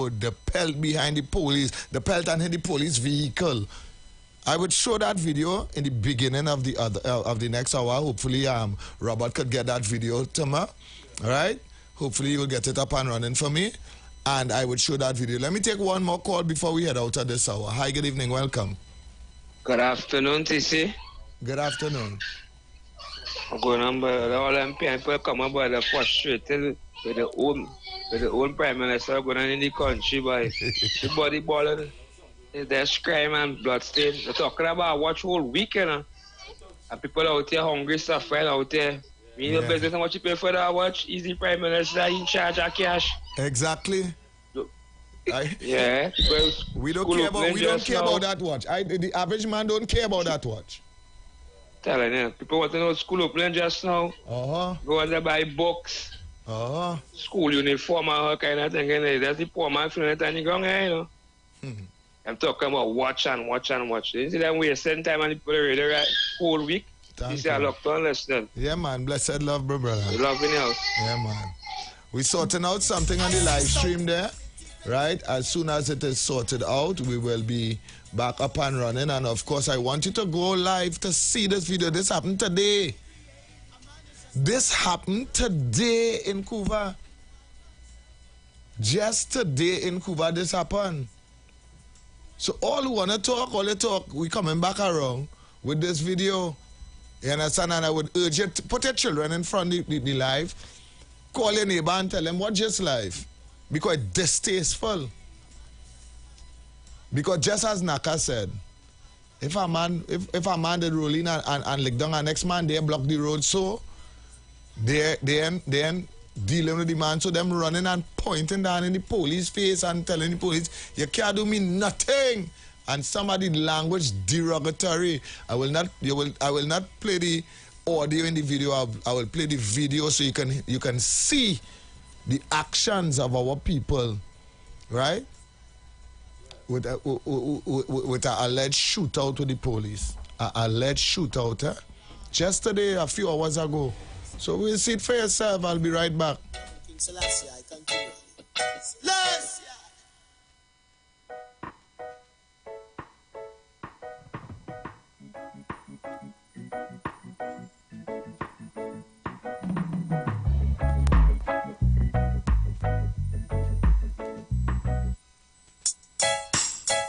the pelt behind the police, the pelt and the police vehicle. I would show that video in the beginning of the next hour. Hopefully, Robert could get that video to me. All right? Hopefully, you'll get it up and running for me. And I would show that video. Let me take one more call before we head out at this hour. Hi, good evening. Welcome. Good afternoon, TC. Good afternoon. I'm going on, but all them people come about the frustrated with the old Prime Minister going on in the country, boy. The body balling. There's crime and bloodstain. They're talking about watch whole week, you know. And people out there hungry, suffering out there. You know, business and what you pay for that watch. Easy Prime Minister in charge of cash. Exactly. Yeah. We don't care about that watch. The average man don't care about that watch. Telling you, people want to know school opening just now. Go out there buy books. School uniform and all kind of thing. That's the poor man feeling it on the ground, you know. I'm talking about watch. You see them wasting time on the radio right whole week. You see I locked on listening. Yeah, man. Blessed love, brother. Loving you. Yeah, man. We're sorting out something on the live stream there, right? As soon as it is sorted out, we will be back up and running. And of course, I want you to go live to see this video. This happened today. This happened today in Cuba. Just today in Cuba, this happened. So all who want to talk, we coming back around with this video. You understand? And I would urge you to put your children in front of the live. Call your neighbor and tell them watch this live. Because it's distasteful. Because just as Naka said, if a man did roll in and lick down the next man, they block the road, so they dealing with the man, so them running and pointing down in the police face and telling the police, you can't do me nothing. And some of the language derogatory. I will not play the audio in the video. I will play the video so you can see the actions of our people, right? With an alleged shootout with the police. An alleged shootout, just today, a few hours ago. So we'll see it for yourself. I'll be right back. King Selassie, I continue.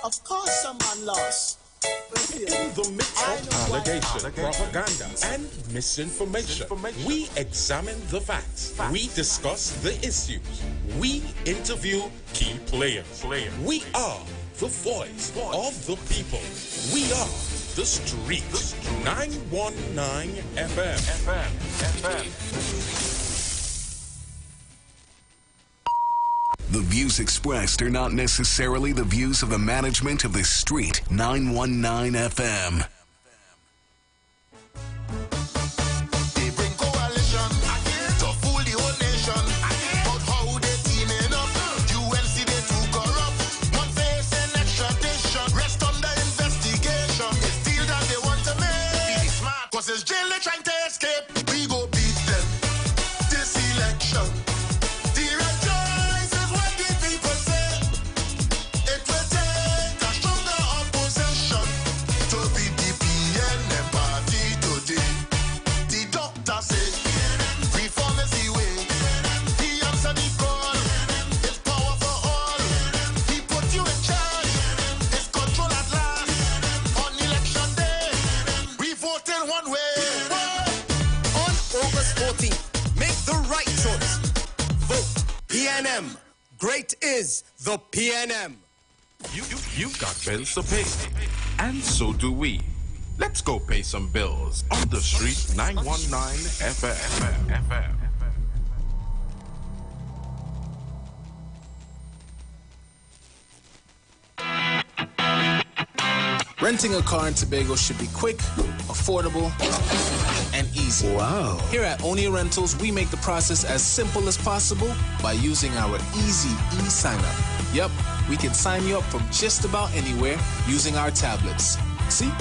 Of course someone lost. In the midst of allegation, propaganda, and misinformation, we examine the facts. We discuss the issues. We interview key players. We are the voice of the people. We are The Street. 919 FM. The views expressed are not necessarily the views of the management of The Street 919 FM. They bring coalition to fool the whole nation. But how they teaming up? UNC they too corrupt. One facing extradition. Rest under investigation. It's deal that they want to make. Be smart, cause it's jail they trying to escape. We go beat them this election. PNM. Great is the PNM. You've got bills to pay, and so do we. Let's go pay some bills on The Street 919 FM. Renting a car in Tobago should be quick, affordable, and easy. Wow. Here at Onia Rentals, we make the process as simple as possible by using our easy e-sign-up. Yep, we can sign you up from just about anywhere using our tablets. See?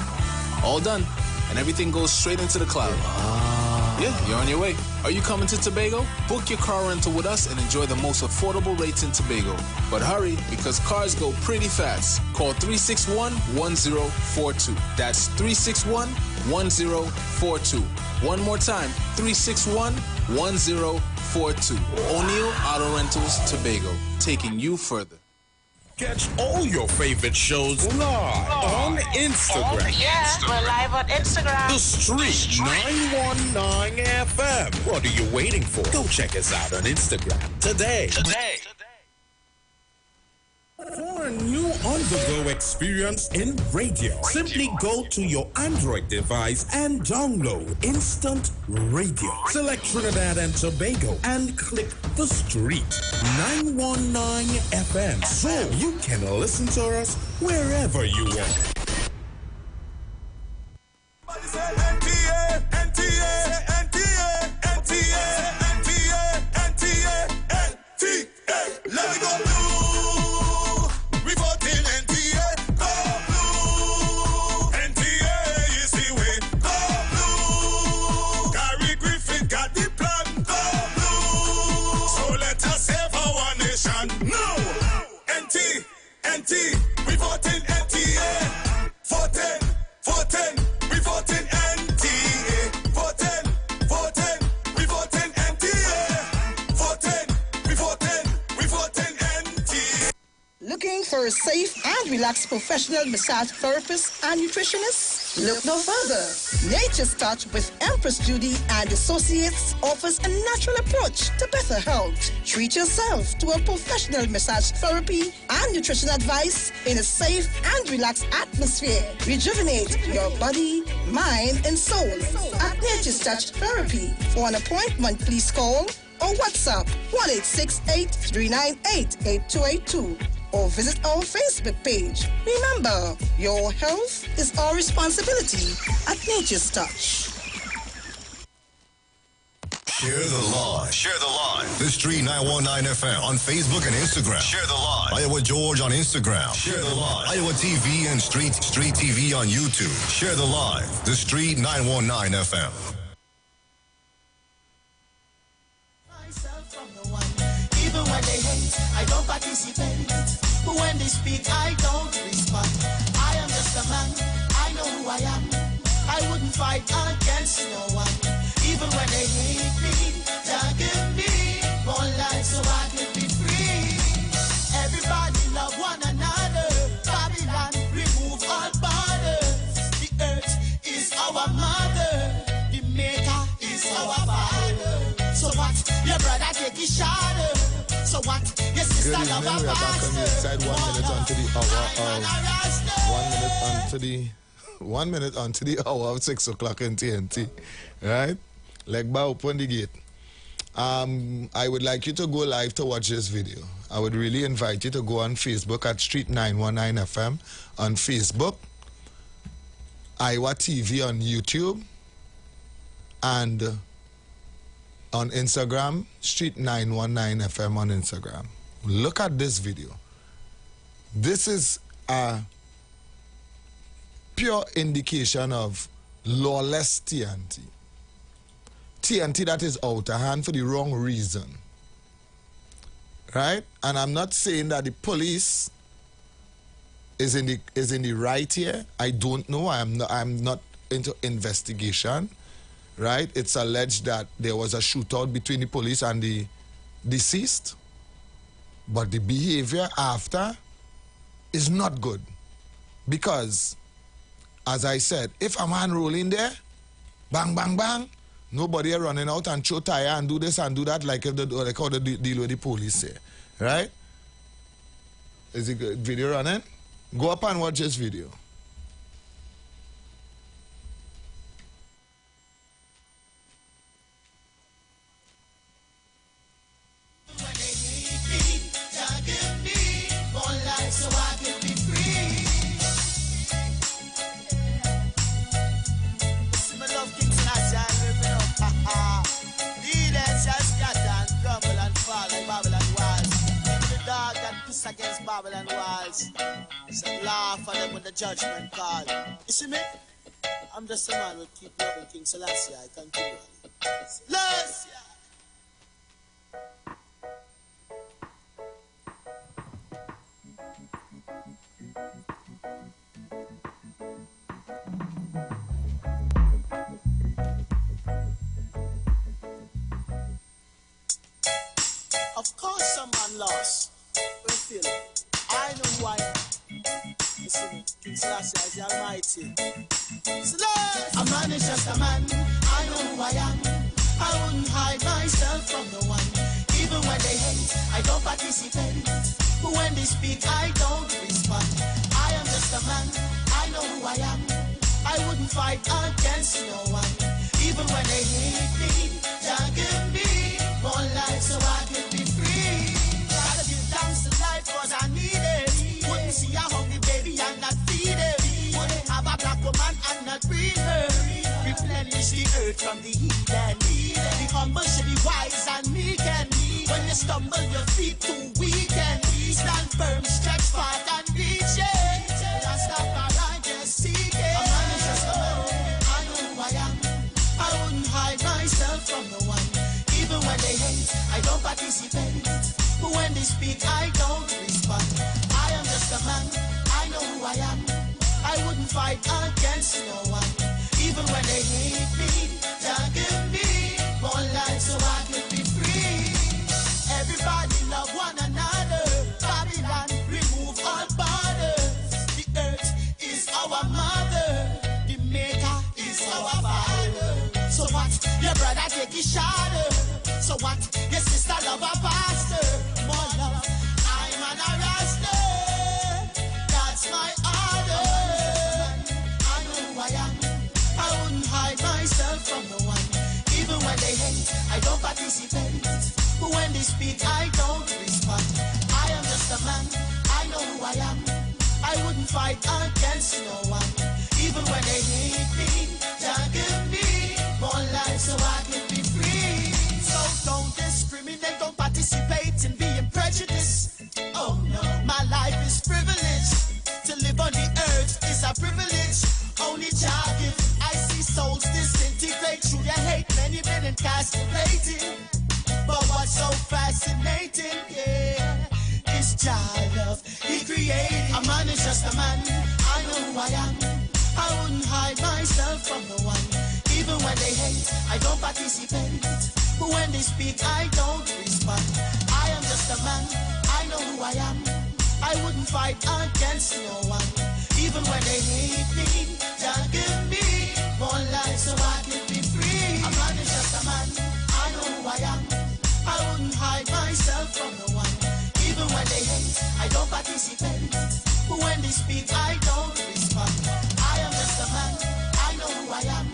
All done. And everything goes straight into the cloud. Wow. Yeah, you're on your way. Are you coming to Tobago? Book your car rental with us and enjoy the most affordable rates in Tobago. But hurry, because cars go pretty fast. Call 361-1042. That's 361-1042. One more time, 361-1042. O'Neill Auto Rentals, Tobago, taking you further. Catch all your favorite shows live on Instagram. Yeah, we're live on Instagram. The Street 919 FM. What are you waiting for? Go check us out on Instagram today. For a new on-the-go experience in radio, simply go to your Android device and download Instant Radio. Select Trinidad and Tobago and click The Street 919 FM so you can listen to us wherever you want. Let me go. We voting NTA. Voting, we voting NTA. Voting, we voting NTA. Voting, we voting NTA. Looking for a safe and relaxed professional massage therapist and nutritionist? Look no further. Nature's Touch with Empress Judy and Associates offers a natural approach to better health. Treat yourself to a professional massage therapy and nutrition advice in a safe and relaxed atmosphere. Rejuvenate your body, mind, and soul at Nature's Touch Therapy. For an appointment, please call or WhatsApp 1-868-398-8282. Or visit our Facebook page. Remember, your health is our responsibility at Nature's Touch. Share the live. Share the live. The Street 919 FM on Facebook and Instagram. Share the live. Iowa George on Instagram. Share the live. Iowa TV and Street TV on YouTube. Share the live. The Street 919 FM. Even when they hate, I don't participate. But when they speak, I don't respond. I am just a man. I know who I am. I wouldn't fight against no one. Even when they hate me, they give me more life so I can be free. Everybody love one another. Babylon, remove all borders. The earth is our mother. The maker is our father. So what? Your brother take his shadow. So what? Your sister Good love evening. a We are back on the inside 1 minute onto the hour of 1 minute onto the hour of 6 o'clock in TNT. Right? Legba, open the gate. I would like you to go live to watch this video. I would really invite you to go on Facebook at Street 919 FM on Facebook, IWER TV on YouTube, and on Instagram, Street 919 FM on Instagram. Look at this video. This is a pure indication of lawless TNT. TNT that is out of hand for the wrong reason. Right? And I'm not saying that the police is in the right here. I don't know. I'm not into investigation. Right? It's alleged that there was a shootout between the police and the deceased. But the behavior after is not good. Because, as I said, if a man roll in there, bang, bang, bang, nobody running out and show tire and do this and do that like how they deal with the police say. Right? Is the video running? Go up and watch this video. Against Babylon walls. So laugh at them with the judgment call. You see me? I'm just a man who keep loving King Selassie continually. Selassie! Of course someone lost. We feel it. I know who I am. Listen, King Selassie is the Almighty. Selassie! A man is just a man. I know who I am. I wouldn't hide myself from no one. Even when they hate, I don't participate. But when they speak, I don't respond. I am just a man. I know who I am. I wouldn't fight against no one. Even when they hate me, just give me more life so I can be free. Gotta give thanks to life cause I need it. Wouldn't see a hungry baby and not feed it. Wouldn't have a black woman and not breed her. Replenish the earth from the heathen. The humble should be wise and meek and when you stumble your feet too weak and stand firm, stretch far and reach it. That's not what I just seek it. A man is just a man. I know who I am. I wouldn't hide myself from no one. Even when they hate, I don't participate. But when they speak, I don't respond. I am just a man. I know who I am. I wouldn't fight against no one. Even when they hate me, just give me more life so I can be free. Everybody love one another. Babylon, remove all borders. The earth is our mother. The maker is our father. So what? Your brother take his shadow. So what? Your sister love a pastor. More love. I'm an Rasta. That's my order. I know who I am. I wouldn't hide myself from no one. Even when they hate, I don't participate. But when they speak, I don't respond. I am just a man. I know who I am. I wouldn't fight against no one. Even when they hate me, just give me more life so I can be free. So don't discriminate, don't participate in being prejudiced. Oh no, my life is privileged. To live on the earth is a privilege. Only Jah give. I see souls disintegrate through your hate. Many men castrated. But what's so fascinating, yeah, is Jah love. He created. A man is just a man. I know who I am. I wouldn't hide myself from no one. Even when they hate, I don't participate. But when they speak, I don't respond. I am just a man. I know who I am. I wouldn't fight against no one. Even when they hate me, just give me more life so I can be free. A man is just a man. I know who I am. I wouldn't hide myself from no one. Even when they hate, I don't participate. But when they speak, I don't respond. I am just a man. I know who I am.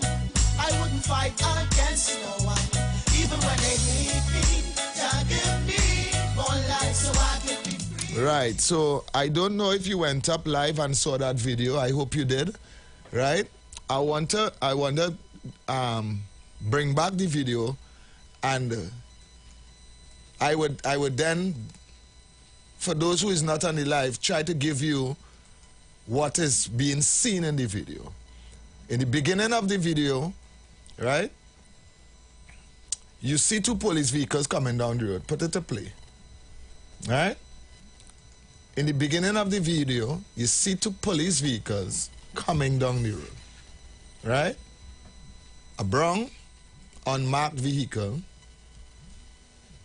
I wouldn't fight against no one. Even when they hate me, just give me more life so I can be free. Right, so I don't know if you went up live and saw that video. I hope you did. Right? I want to bring back the video, and I would then, for those who is not on the live, try to give you what is being seen in the video. In the beginning of the video, right, you see two police vehicles coming down the road. Put it to play. Right? In the beginning of the video, you see two police vehicles coming down the road. Right? A brown, unmarked vehicle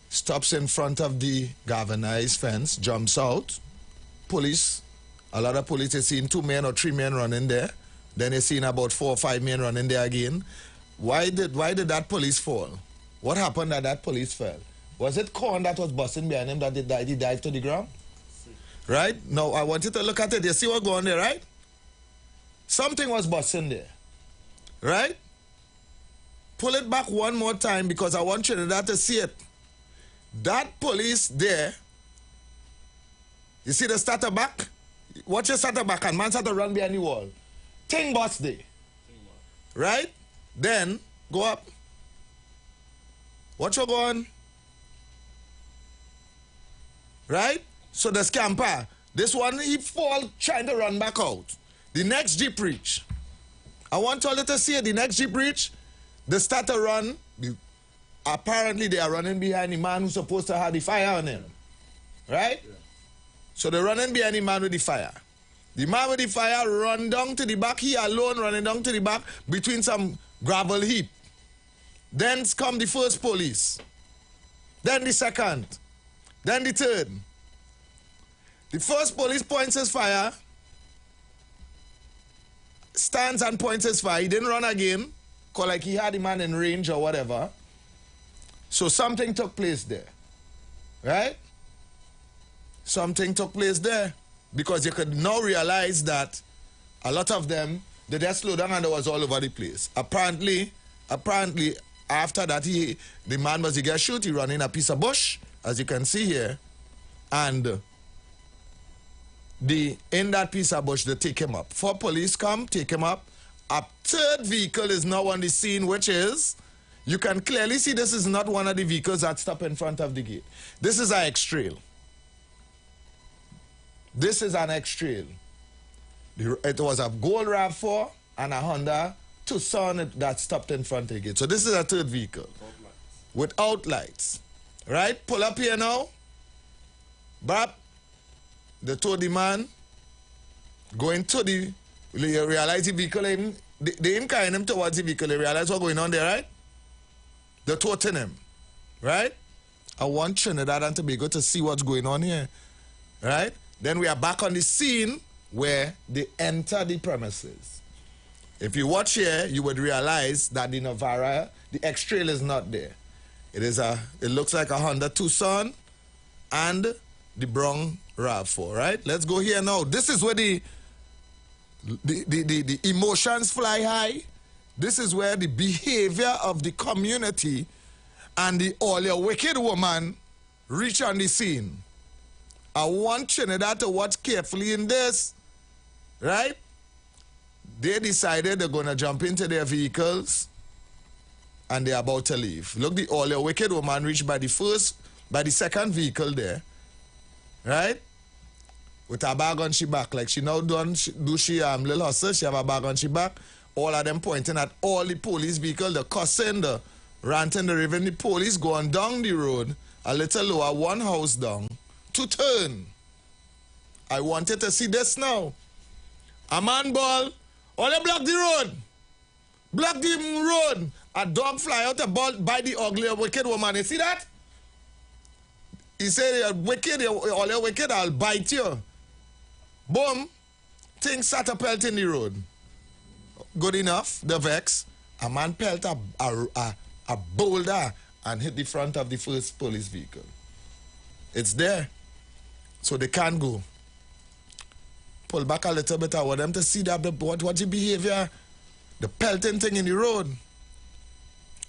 stops in front of the galvanized fence, jumps out. Police, a lot of police, they seen 2 men or 3 men running there. Then they seen about 4 or 5 men running there again. Why did that police fall? What happened that police fell? Was it corn that was busting behind him that he dived to the ground? Right? Now, I want you to look at it. You see what's going there, right? Something was busting there. Right? Pull it back one more time because I want Trinidad to see it. That police there, you see the starter back? Watch your starter back and man start to run behind the wall. Thing bust there. Right? Then, go up. Watch you going. Right? So the scamper, this one, he fall trying to run back out. The next Jeep reach. I want all you to see the next Jeep reach, they start to run. Apparently, they are running behind the man who's supposed to have the fire on him. Right? Yeah. So they're running behind the man with the fire. The man with the fire run down to the back. He alone running down to the back between some gravel heap. Then come the first police. Then the second. Then the third. The first police points his fire. Stands and points his fire. He didn't run again. Cause like he had the man in range or whatever. So something took place there. Right? Something took place there. Because you could now realize that a lot of them, they just slowed down and they was all over the place. Apparently, after that, the man was to get shot. He ran in a piece of bush, as you can see here. And in that piece of bush, they take him up. 4 police come, take him up. A third vehicle is now on the scene, which is, you can clearly see this is not one of the vehicles that stopped in front of the gate. This is an X-Trail. This is an X-Trail. It was a gold RAV4 and a Honda Tucson that stopped in front of the gate. So this is a third vehicle. Without lights. Right? Pull up here now. Bap. They told the man, going to the, you realize the vehicle, they carrying him towards the vehicle. They realize what's going on there, right? They're toting him. Right? I want Trinidad and Tobago to see what's going on here. Right? Then we are back on the scene where they enter the premises. If you watch here, you would realize that the Navara, the X-Trail is not there. It looks like a Honda Tucson and the brown RAV4, right? Let's go here now. This is where the emotions fly high. This is where the behavior of the community and the all your wicked woman reach on the scene. I want Trinidad to watch carefully in this, right? They decided they're going to jump into their vehicles and they're about to leave. Look, the all your wicked woman reached by the second vehicle there, right? With her bag on she back, like she now done, she little hustle, she have a bag on she back. All of them pointing at all the police vehicles, the cussing, the ranting, the raving, the police going down the road, a little lower, one house down, to turn. I wanted to see this now. A man ball, all they block the road. Block the road. A dog fly out a ball by the ugly wicked woman. You see that? He said, you're wicked, all you're wicked, I'll bite you. Boom. Things start to pelt in the road. Good enough, the vex. A man pelt a boulder and hit the front of the first police vehicle. It's there. So they can't go. Pull back a little bit. I want them to see that what's the behavior, the pelting thing in the road.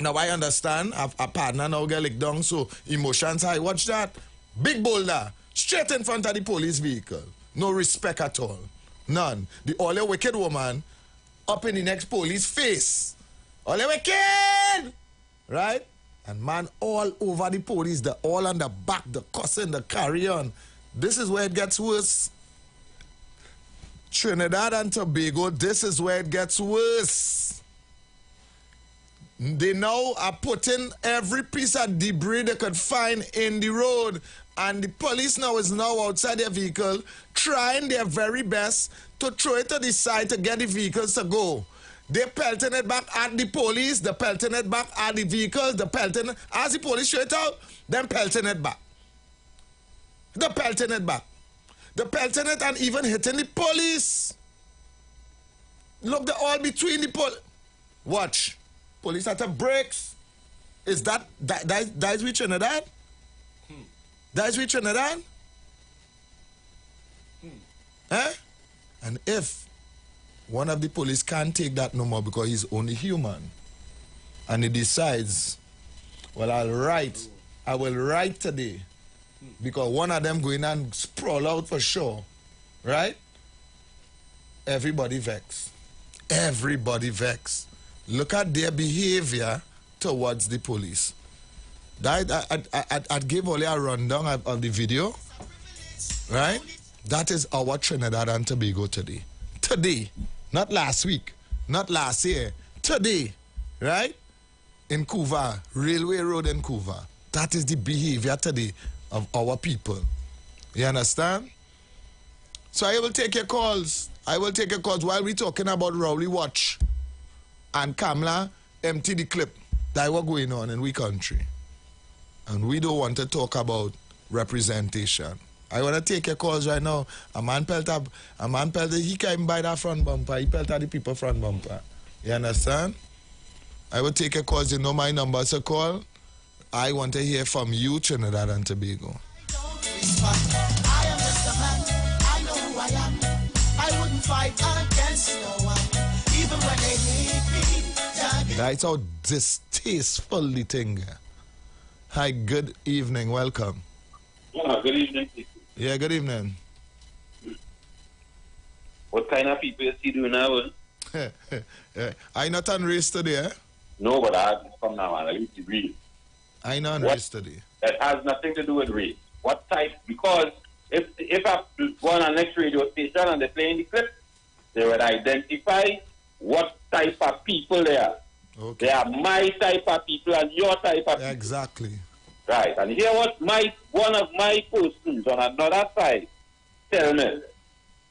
Now I understand. A partner now get licked down, so emotions high. Watch that. Big boulder straight in front of the police vehicle. No respect at all. None. The all wicked woman up in the next police face. All wicked! Right? And man all over the police, the all on the back, the cussing, the carry on. This is where it gets worse. Trinidad and Tobago, this is where it gets worse. They now are putting every piece of debris they could find in the road. And the police now is outside their vehicle, trying their very best to throw it to the side to get the vehicles to go. They're pelting it back at the police, they're pelting it back at the vehicles, they're pelting it. As the police straight out, then pelting it back. They're pelting it back. They're pelting it and even hitting the police. Look, they're all between the police. Watch. Police at the brakes. Is that is with Trinidad? That is with Trinidad? Eh? And if one of the police can't take that no more because he's only human, and he decides, well, I will write today, because one of them going and sprawl out for sure, right? Everybody vex. Everybody vex. Look at their behavior towards the police. I'd give only a rundown of the video, right? That is our Trinidad and Tobago today. Today, not last week. not last year, today, right? In Couva, Railway Road in Couva. That is the behavior today of our people. You understand? So I will take your calls. I will take your calls while we're talking about Rowley Watch and Kamala empty the clip that was going on in we country. And we don't want to talk about representation. I want to take your calls right now. A man pelter, he can't buy that front bumper. He pelter the people front bumper. You understand? I will take your calls. You know my number, so call. I want to hear from you, Trinidad and Tobago. I am just a man. I know who I am. I wouldn't fight against no one, even when they hate me. That's how distasteful the thing. Hi, good evening. Welcome. Yeah, good evening. Yeah, good evening. What kind of people you see doing now? I not on race today, eh? No, but I have to come now, man. I need to read. I know on race today. That has nothing to do with race. What type? Because if I go on a next radio station and they're playing the clip, they would identify what type of people they are. Okay. They are my type of people and your type of people. Exactly. Right. And here what one of my persons on another side tell me.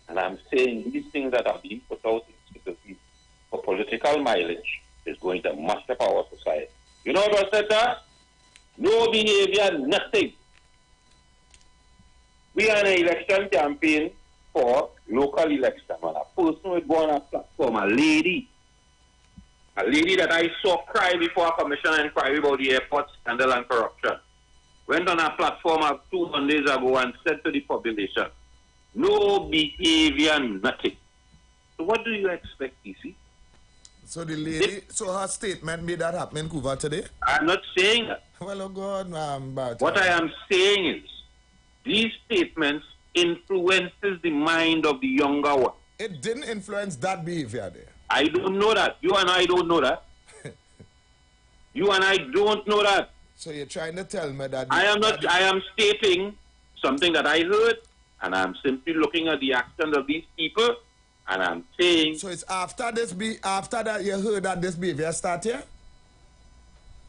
And I'm saying these things that are being put out for political mileage is going to mash up our society. You know what I said that? No behavior, nothing. We are in an election campaign for local election. And a person would go on a platform, a lady that I saw cry before a commission inquiry about the airport scandal and corruption, went on a platform 2 Mondays ago and said to the population, no behavior, nothing. So what do you expect, DC? So the lady, so her statement made that happen in Couva today? I'm not saying that. Well, oh God, but what I am saying is, these statements influences the mind of the younger one. It didn't influence that behavior there. I don't know that. You and I don't know that. You and I don't know that. So you're trying to tell me that... I am not. I am stating something that I heard, and I'm simply looking at the actions of these people, and I'm saying... So it's after that you heard that this behavior started?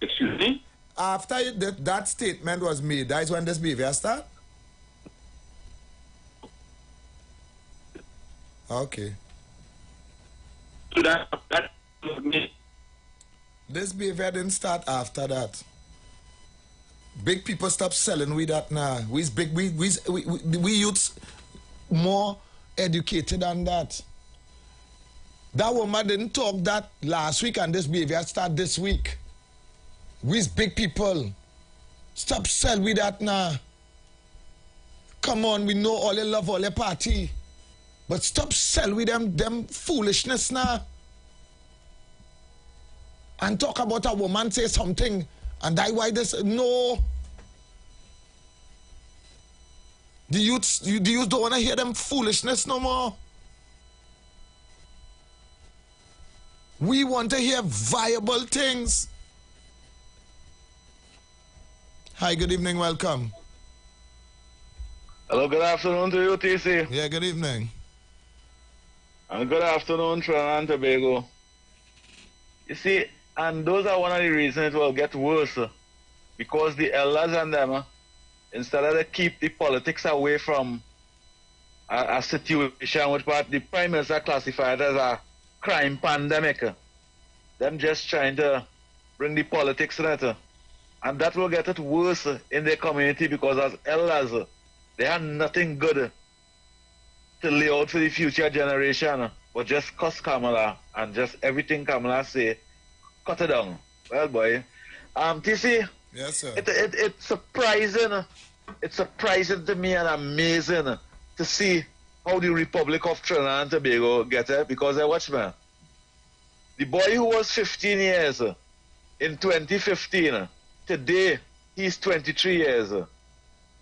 Excuse me? After that statement was made, that is when this behavior started? Okay. So that was me. This behavior didn't start after that. Big people stop selling with that now. We youths more educated than that. That woman didn't talk that last week and this behavior start this week. We's big people. Stop selling with that now. Come on, we know all you love all your party. But stop selling with them foolishness now. And talk about a woman say something and that why this no. The youths don't want to hear them foolishness no more. We want to hear viable things. Hi, good evening, welcome. Hello, good afternoon to you, TC. Yeah, good evening. And good afternoon, Trinidad and Tobago. You see, and those are one of the reasons it will get worse. Because the elders and them, instead of to keep the politics away from a situation which the Prime Minister classified as a crime pandemic, them just trying to bring the politics in it. And that will get it worse in their community because as elders, they have nothing good to lay out for the future generation, but just cuss Kamala and just everything Kamala say, cut it down. Well, boy, TC, yes, sir. It's surprising. It's surprising to me and amazing to see how the Republic of Trinidad and Tobago get it. Because I watch, man, the boy who was 15 years in 2015, today he's 23 years,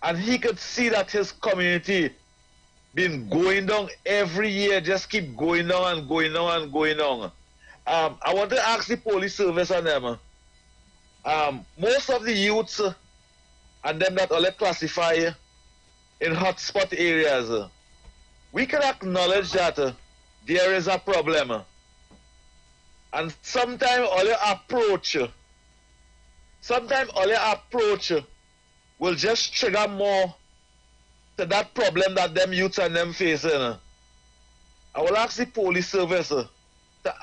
and he could see that his community been going down every year, just keep going down and going down and going down. I want to ask the police service on them. Most of the youths and them that all classify in hotspot areas, we can acknowledge that there is a problem. And sometimes all your approach will just trigger more to that problem that them youths and them facing. I will ask the police service to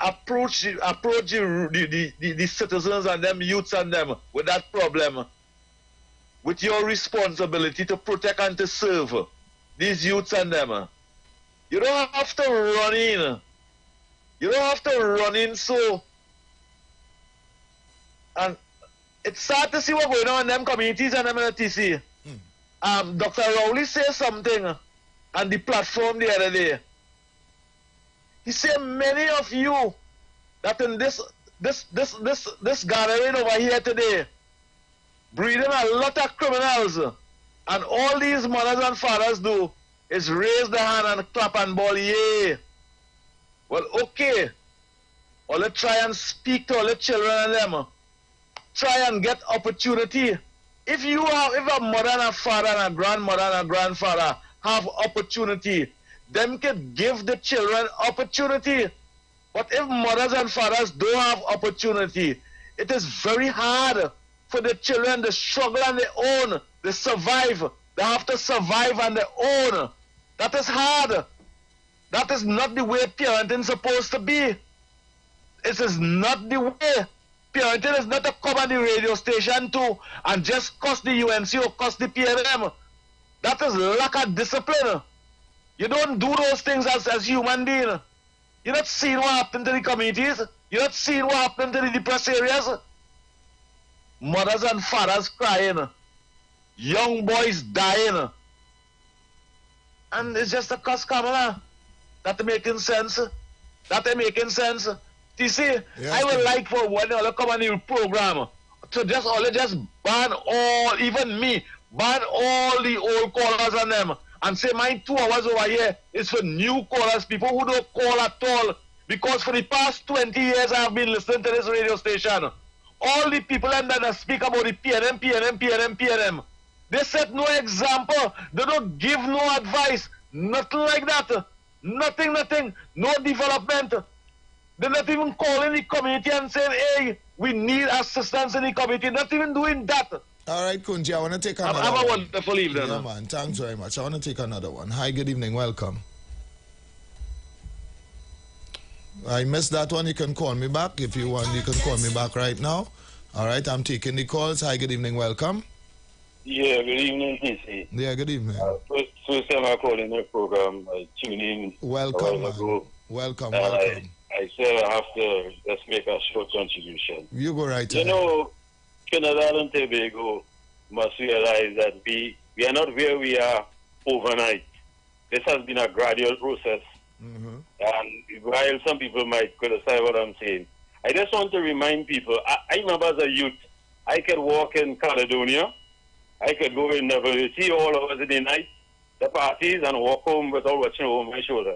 approach the citizens and them youths and them with that problem, with your responsibility to protect and to serve these youths and them. You don't have to run in. You don't have to run in so. And it's sad to see what's going on in them communities and them in the TC. Dr. Rowley said something on the platform the other day. He said many of you that in this gathering over here today breeding a lot of criminals, and all these mothers and fathers do is raise the hand and clap and ball, yeah. Well, okay. Or let's try and speak to all the children and them. Try and get opportunity. If a mother and a father and a grandmother and a grandfather have opportunity, them can give the children opportunity. But if mothers and fathers don't have opportunity, it is very hard for the children to struggle on their own. They survive. They have to survive on their own. That is hard. That is not the way parenting is supposed to be. It is not the way. Parenting is not to come on the radio station too and just cuss the UNC or cuss the PNM. That is lack of discipline. You don't do those things as human beings. You're not seeing what happened to the communities. You're not seeing what happened to the depressed areas. Mothers and fathers crying. Young boys dying. And it's just a cuss, Kamala. That making sense. That ain't making sense. You see, yeah, I would like for when they come on the program to just ban all, even me, ban all the old callers on them and say my 2 hours over here is for new callers, people who don't call at all. Because for the past 20 years I have been listening to this radio station. All the people that speak about the PNM, they set no example. They don't give no advice. Nothing like that. Nothing. No development. They're not even calling the community and saying, hey, we need assistance in the community. Not even doing that. All right, Kunji, I want to take another one. Have a wonderful evening. Yeah, man. Thanks very much. I want to take another one. Hi, good evening. Welcome. I missed that one. You can call me back. If you want, you can call me back right now. All right, I'm taking the calls. Hi, good evening. Welcome. Yeah, good evening, TC. Yeah, good evening. First time I called in the program, I tuned in. Welcome, man. Welcome. I said I have to just make a short contribution. You go right ahead. You know, Trinidad and Tobago must realize that we are not where we are overnight. This has been a gradual process. Mm-hmm. And while some people might criticize what I'm saying, I just want to remind people, I remember as a youth, I could walk in Caledonia, I could go in Navarrete all over the night, the parties, and walk home without watching over my shoulder.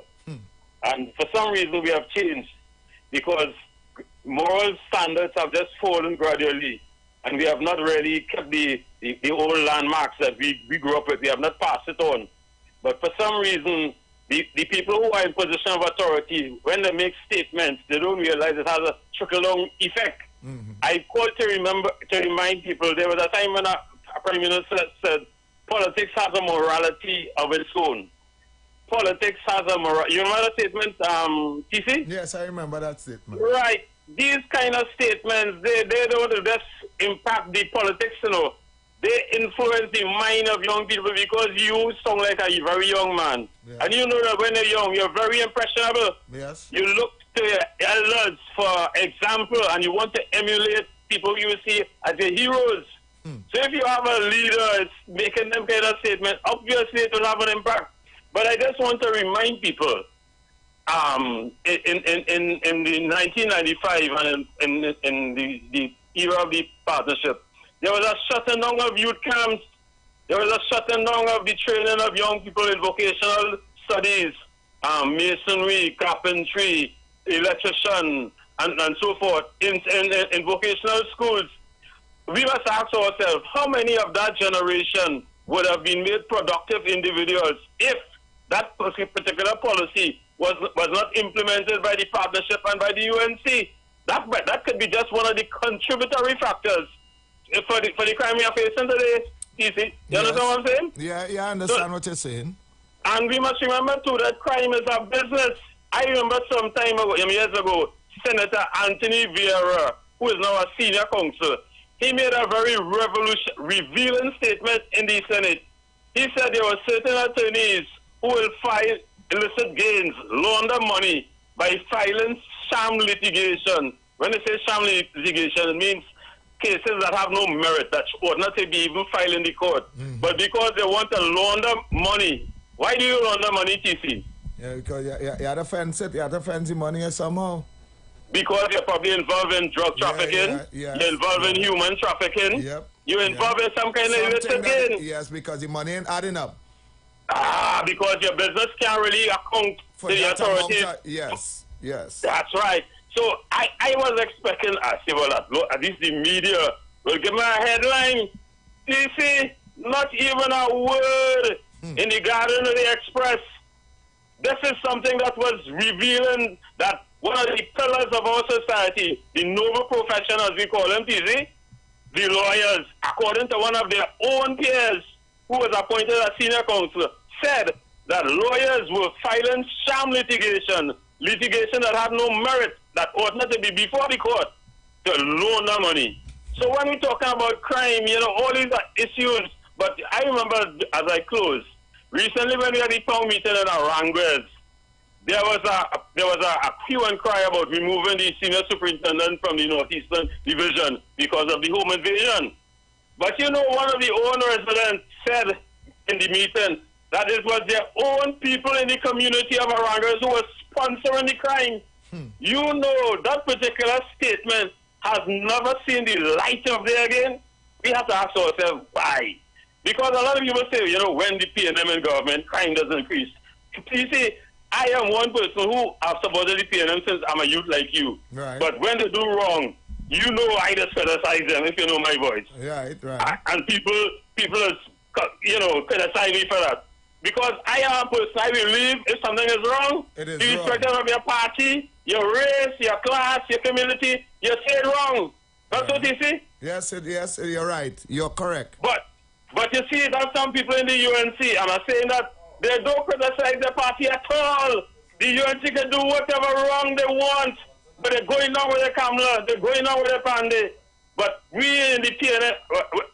And for some reason we have changed because moral standards have just fallen gradually, and we have not really kept the old landmarks that we grew up with. We have not passed it on. But for some reason, the people who are in position of authority, when they make statements, they don't realize it has a trickle-down effect. Mm-hmm. I call to remind people, there was a time when a Prime Minister said, politics has a morality of its own. Politics has a morality. You remember that statement, TC? Yes, I remember that statement. Right. These kind of statements, they don't just impact the politics, you know. They influence the mind of young people because you sound like a very young man. Yeah. And you know that when you're young, you're very impressionable. Yes. You look to your elders for example, and you want to emulate people you see as your heroes. So if you have a leader making them kind of statement, obviously it will have an impact. But I just want to remind people, in the 1995 and in the era of the partnership, there was a shutting down of youth camps. There was a shutting down of the training of young people in vocational studies, masonry, carpentry, electrician, and so forth in vocational schools. We must ask ourselves, how many of that generation would have been made productive individuals if that particular policy was not implemented by the partnership and by the UNC? That could be just one of the contributory factors for the crime we are facing today. You understand what I'm saying? Yeah, I understand what you're saying. And we must remember too that crime is a business. I remember some time ago, years ago, Senator Anthony Vieira, who is now a senior counsel, he made a very revealing statement in the Senate. He said there were certain attorneys who will file illicit gains, launder money, by filing sham litigation. When they say sham litigation, it means cases that have no merit, that ought not to be even filed in the court. But because they want to launder money. Why do you launder money, TC? Yeah, because you had to fence it, you had to fence the money somehow. Because you're probably involved in drug trafficking, you're involved in human trafficking, you're involved in some kind of illicit gain. Yes, because the money ain't adding up. Because your business can't really account for to the authorities. Yes. That's right. So I was expecting at least the media will give me a headline. You see, not even a word in the Garden of the Express. This is something that was revealing that one of the pillars of our society, the noble profession as we call them, TZ, the lawyers, according to one of their own peers who was appointed as senior counsel, said that lawyers were filing sham litigation that had no merit, that ought not to be before the court, to launder money. So when we're talking about crime, all these are issues. But I remember, as I close, recently when we had the town meeting in Aranguez, there was a hue and cry about removing the senior superintendent from the Northeastern Division because of the home invasion. But one of the own residents said in the meeting that it was their own people in the community of Aranguez who were sponsoring the crime. That particular statement has never seen the light of day again. We have to ask ourselves why. Because a lot of people say, when the PNM in government, crime does increase. You see, I am one person who have supported the PNM since I'm a youth like you. Right. But when they do wrong, I just criticize them, if you know my voice. Right. And people criticize me for that. Because I am a person, I believe if something is wrong, irrespective of your party, your race, your class, your community, you say it wrong. That's what you see? Yes, you're right. You're correct. But you see, there's some people in the UNC, and I'm saying that they don't criticize the party at all. The UNC can do whatever wrong they want, but they're going on with the Kamla, they're going on with the Pandey. But we in the PNM,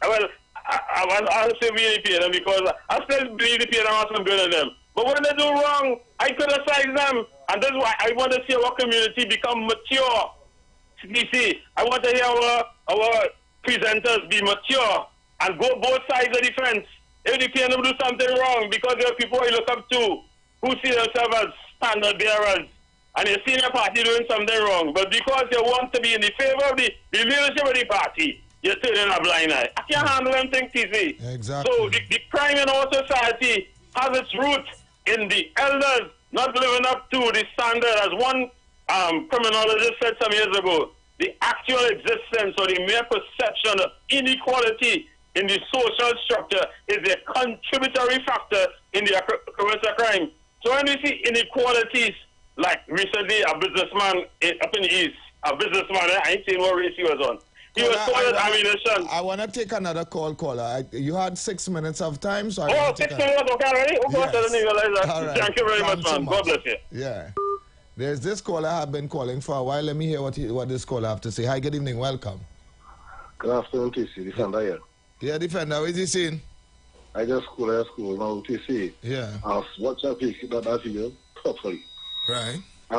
I'll say we in the PNM because I still believe the PNM has some good in them. But when they do wrong, I criticize them. And that's why I want to see our community become mature. You see, I want to hear our presenters be mature and go both sides of the fence. If the PNM do something wrong, because there are people I look up to who see themselves as standard bearers, and you see the party doing something wrong, but because you want to be in the favor of the leadership of the party, you're turning a blind eye. I can't handle them things, TC. Exactly. So the crime in our society has its root in the elders not living up to the standard, as one criminologist said some years ago. The actual existence or the mere perception of inequality in the social structure is a contributory factor in the occurrence of crime. So when we see inequalities, like recently a businessman up in the East, I ain't saying what race he was on. He was sold ammunition. I want to take another caller. You had 6 minutes of time, so 6 minutes, okay, already? Okay, yes. I didn't realize that. Right. Thank you very much, man. God bless you. Yeah. There's this caller I've been calling for a while. Let me hear what this caller have to say. Hi, good evening. Welcome. Good afternoon, TC. Defender here. Yeah, Defender. What is he saying? I just call now, TC. Yeah. I've watched that video properly. Right. I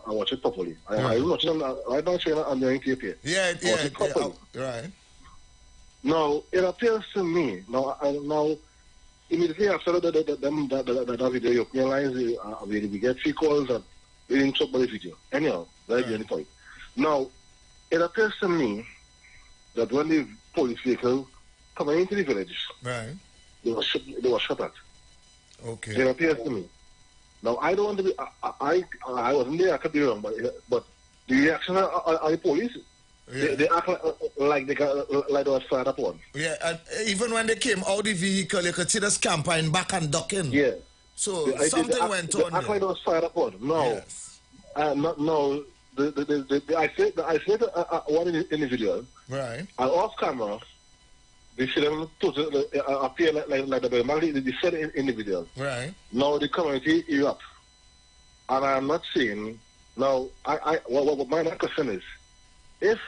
watch it properly. I watch it right now on the tape here. Yeah. Right. Now, it appears to me, now immediately after that video, you realize we get 3 calls that we didn't talk about the video. Anyhow, that's the point. Now, it appears to me that when the police vehicle coming into the village, right, they were shot at. Okay. It appears to me. Now, I don't want to be, I wasn't there, I could be wrong, but the reaction of the police, they act like they were fired upon. Yeah, and even when they came out of the vehicle, you could see the scampering back and ducking. Yeah. So something went on. They act like they was fired upon. No. Yes. No, the isolated one individual, right? And off camera, they see them appear like the said individual. Right. Now the community erupt, and I'm not saying now. What my question is, if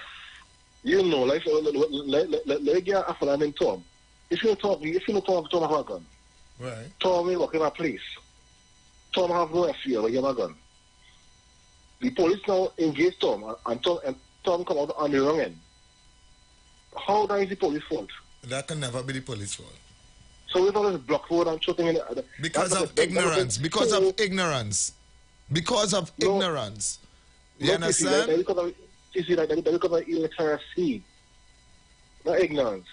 you know, like get a fellow named Tom. If you know Tom have a gun, right? Tom will work in a place. Tom have no fear when you have a gun. The police now engage Tom, and Tom come out on the wrong end. How that is the police fault? That can never be the police fault. So we always block road and shooting in the... Because of ignorance. Because of ignorance. Because of ignorance. You understand? You see, because of illiteracy. Not ignorance.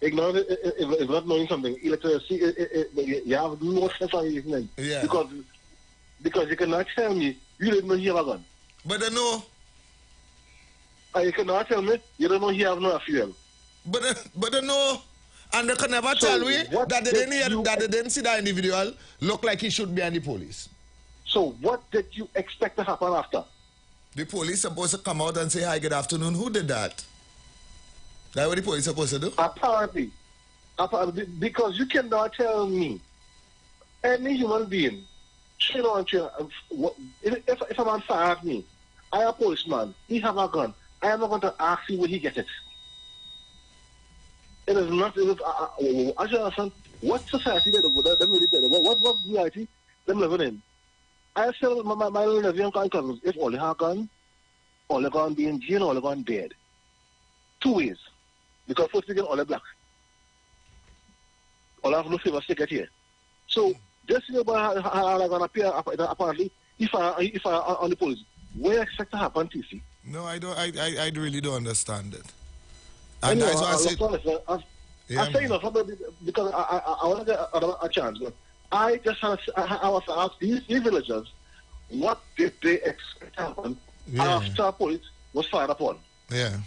Ignorance is not knowing something. Illiteracy, you have no sense of reasoning. Yeah. Because you cannot tell me you didn't know he have a gun. But I know. And you cannot tell me you don't know he have no fuel. But I know. And they can never tell me that they didn't see that individual look like he should be on the police. So what did you expect to happen after? The police supposed to come out and say, hi, good afternoon. Who did that? That's what the police supposed to do? Apparently. Because you cannot tell me any human being, if a man fire at me, I am a policeman, he have a gun, I am not going to ask you where he get it. It is not, I should understand what society them really did, what reality them living in. I tell my little young cousins, if all they have gun, all they're going to be in jail, all they're going dead. Two ways. Because first thing, all they're black. All have no favor stick here. So, just about how they're going to appear, apparently, if I on the police, what do you expect to happen, TC? No, I don't. I really don't understand it. And that's why I said... I'm saying that because I want to get a chance. I just I was asked these villagers, what did they expect to happen after police was fired upon? Yeah.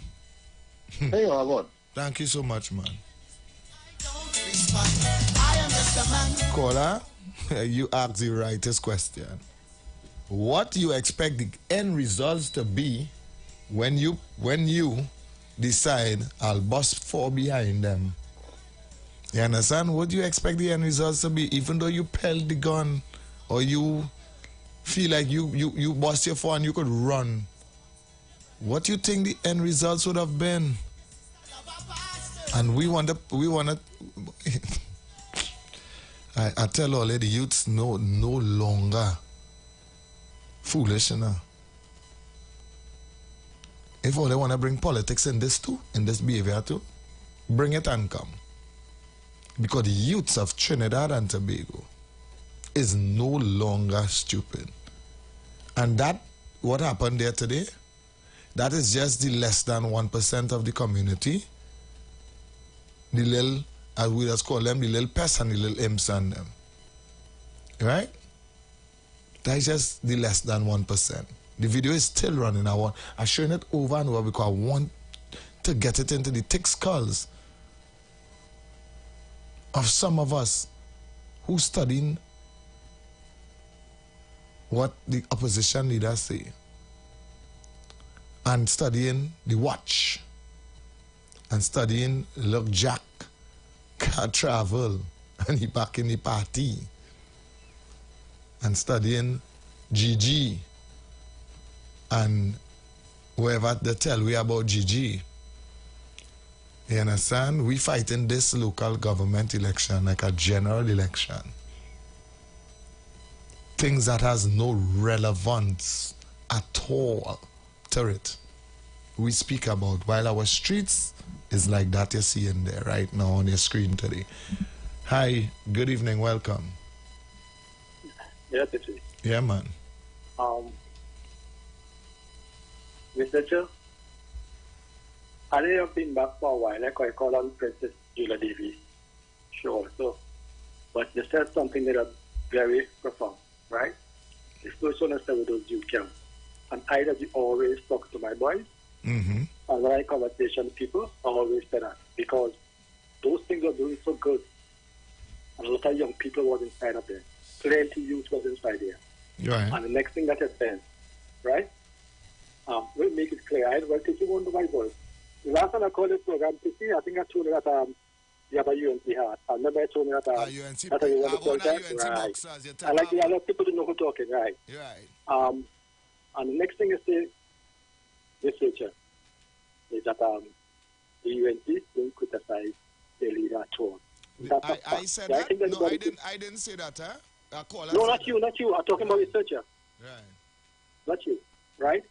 There you are, God. Thank you so much, man. Caller, you asked the rightest question. What do you expect the end results to be when you decide I'll bust four behind them? You understand? What do you expect the end results to be? Even though you pelt the gun or you feel like you bust your four and you could run, what do you think the end results would have been? And we want to I tell all the youths no longer foolish, you know. If all they want to bring politics in this too, in this behavior too, bring it and come. Because the youths of Trinidad and Tobago is no longer stupid. And that, what happened there today, that is just the less than 1% of the community. The little, as we just call them, the little pests and the little imps and them. Right? That is just the less than 1%. The video is still running. I'm showing it over and over because I want to get it into the thick skulls of some of us who studying what the opposition leaders say and studying the watch and studying look Jack can travel and he back in the party and studying GG and whoever they tell we about GG. You understand? We fighting this local government election like a general election. Things that has no relevance at all to it. We speak about while our streets is like that you're seeing there right now on your screen today. Hi, good evening, welcome. Yeah, Petri. Yeah, man. Mr. Chair, I have been back for a while, like I call on Princess Julia Davis. Sure, so. But you said something that is very profound, right? This person is with those youth camps. And I always talk to my boys. Mm-hmm. And when I conversation with people, I always say that. Because those things are doing so good. And a lot of young people was inside of there. Plenty youth was inside there. Right. And the next thing that you said, right? we'll make it clear. Right? Well, Tissy won't do my voice. The last time I called this program, Tissy, I think I told you that you have a UNC hat. I remember I told me that UNC, you want to call that. Right. Boxers, I like people to know who talking, right? Right. And the next thing is the researcher is that the UNC don't criticize the leader at all. I said that? No, I didn't say that, huh? No, not you. I'm talking about researcher. Right. Not you, right?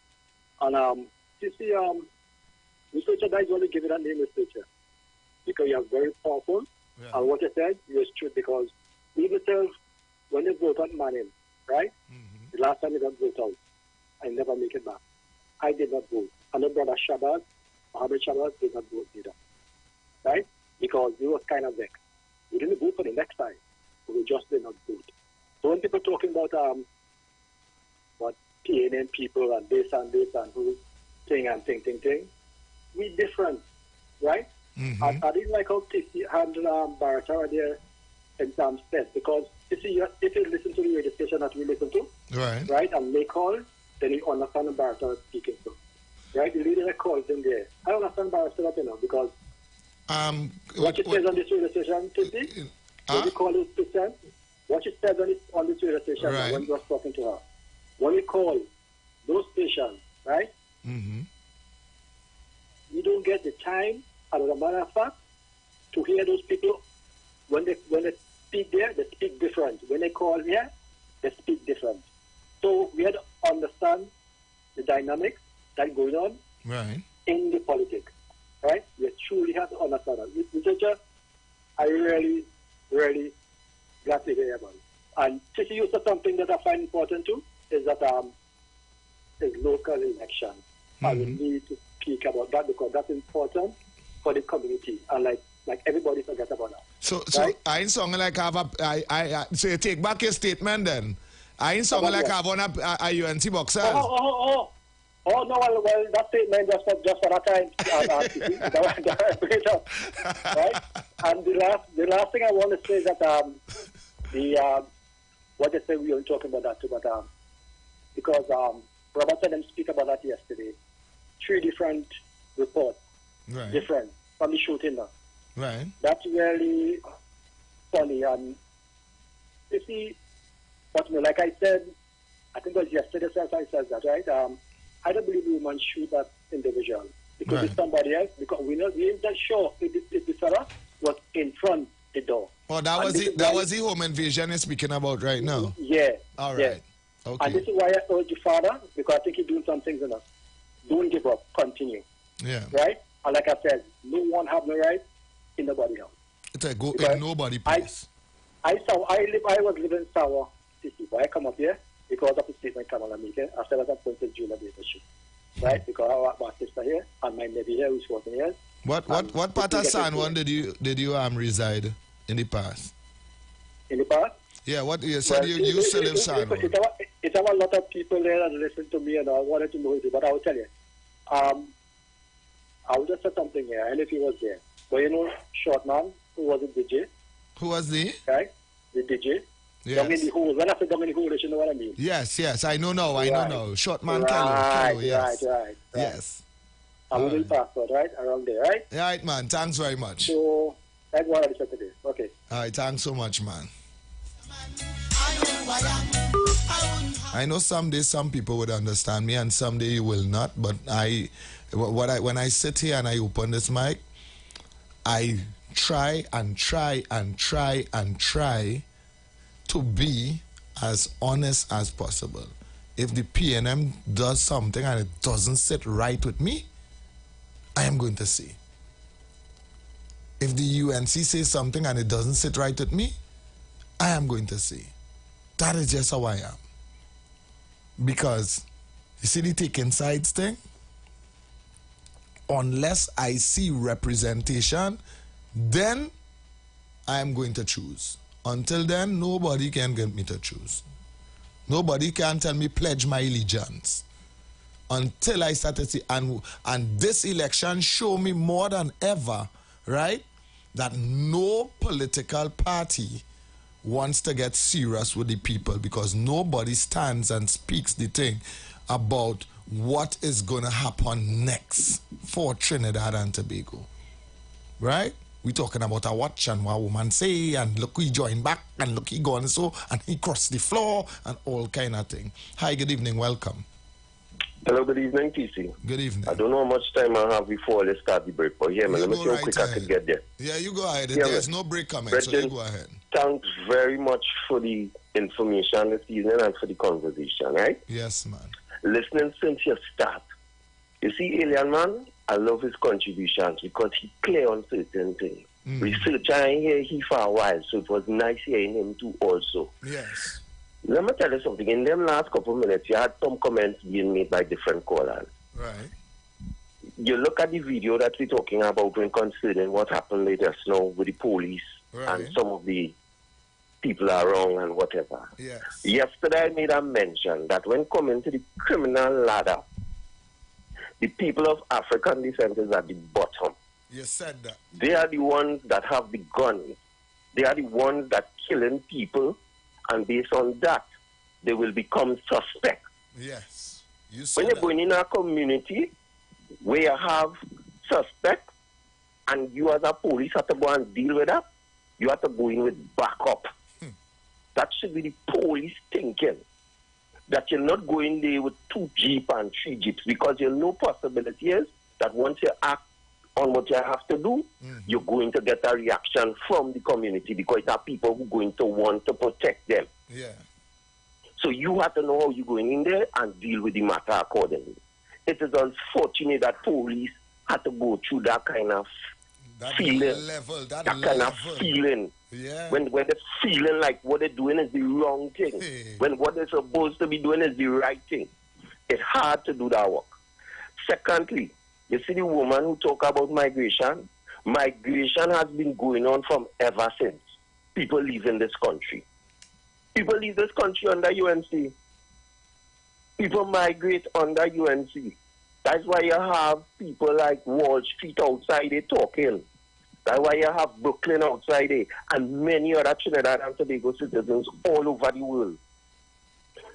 And you see, researcher that is only given that name researcher because you are very powerful. Yeah. And what you said is true because even when they vote on Manning, right? Mm-hmm. The last time they got voted out, I never make it back. I did not vote. And the brother Shabazz, Mohammed Shabazz, did not vote either, right? Because he was kind of vexed. We didn't vote for the next time, but we just did not vote. So when people talking about PNN people and this and who thing, we different, right? Mm-hmm. I didn't like how Tissy handled Baratara there in some steps because if you listen to the radio station that we listen to, right, and make call, then you understand the Baratara speaking to, right? The leader that calls in there. I don't understand Baratara, because what it says on this radio station, Tissy, when you call it percent, what it says on this radio station when you was talking to her. When you call those stations, right? Mm-hmm. You don't get the time, as a matter of fact, to hear those people. When they speak there, they speak different. When they call here, they speak different. So we had to understand the dynamics that going on in the politics, right? We truly have to understand that. Researcher, I really, really glad to hear about it. And to use something that I find important too, is that is local elections. Mm-hmm. And we need to speak about that because that's important for the community. And like everybody forget about that. So I ain't sounding like so you take back your statement then. I ain't sounding like I have on a UNC boxers. Oh no, well that statement just for that time. Right? And the last thing I want to say is that what they say we were talking about that too, but because Robert said them speak about that yesterday. 3 different reports, different from the shooting now. Right. That's really funny. And you see, but like I said, I think it was yesterday I said that, right? I don't believe we woman shoot that individual because it's somebody else. Because we ain't that sure if the fella was in front the door. Oh, that was the home invasion you're speaking about right now. Yeah. All right. Yeah. Okay. And this is why I urge the father, because I think he's doing some things enough. Don't give up. Continue. Yeah. Right? And like I said, no one have no right in nobody else. It's like go in nobody place. I was living in Sour City, but I come up here because of the statement come on and make it. After that, I went to Junior Leadership. Right? Because I have my sister here and my nephew here who's 14 years. What part of San Juan did you reside in the past? In the past? Yeah, what you said you still live San Juan. It's a lot of people there that listen to me and I wanted to know it, but I will tell you. I will just say something here. I don't know if he was there. But you know, short man, who was the DJ? Who was the? Right? The DJ. Yes. Down in the hole. When I say down in the hole, you know what I mean? Yes, I know now. I know now. Short man, Kello, yes. Right. Yes. I will passport, right? Around there, right? Right, man. Thanks very much. So, that's what I said today. Okay. All right, thanks so much, man. I know someday some people would understand me and someday you will not, but when I sit here and I open this mic, I try to be as honest as possible. If the PNM does something and it doesn't sit right with me, I am going to say. If the UNC says something and it doesn't sit right with me, I am going to say. That is just how I am. Because, you see the taking sides thing? Unless I see representation, then I am going to choose. Until then, nobody can get me to choose. Nobody can tell me pledge my allegiance. Until I start to see, and this election show me more than ever, right, that no political party wants to get serious with the people because nobody stands and speaks the thing about what is going to happen next for Trinidad and Tobago. Right? We talking about a watch and what woman say, and look, he joined back, and look, he gone so, and he crossed the floor, and all kind of thing. Hi, good evening, welcome. Hello, good evening, TC. Good evening. I don't know how much time I have before let's start the break, but yeah, man, let me see how quick I can get there. Yeah, you go ahead. Yeah, There's man. no break coming, Brethren, so you go ahead. Thanks very much for the information this evening and for the conversation, right? Yes, man. Listening since your start. You see, Alien Man, I love his contributions because he clear on certain things. Research, I ain't hear he for a while, so it was nice hearing him too also. Yes. Let me tell you something. In them last couple of minutes, you had some comments being made by different callers. Right. You look at the video that we're talking about when concerning what happened later now with the police and some of the people are wrong and whatever. Yes. Yesterday I made a mention that when coming to the criminal ladder, the people of African descent is at the bottom. You said that. They are the ones that have the guns. They are the ones that killing people, and based on that, they will become suspects. Yes. When you're going in a community where you have suspects, and you as a police have to go and deal with that, you have to go in with backup. That should be the police thinking. That you're not going there with 2 jeeps and 3 jeeps, because you know possibility is that once you act on what you have to do, you're going to get a reaction from the community, because there are people who are going to want to protect them. Yeah. So you have to know how you're going in there and deal with the matter accordingly. It is unfortunate that police had to go through that kind of feeling, that kind of feeling. Yeah. When they're feeling like what they're doing is the wrong thing, when what they're supposed to be doing is the right thing. It's hard to do that work. Secondly, you see the woman who talk about migration. Migration has been going on from ever since people leaving this country. People leave this country under UNC. People migrate under UNC. That's why you have people like Wall Street outside there talking. That's why you have Brooklyn outside there, and many other Trinidad and Tobago citizens all over the world.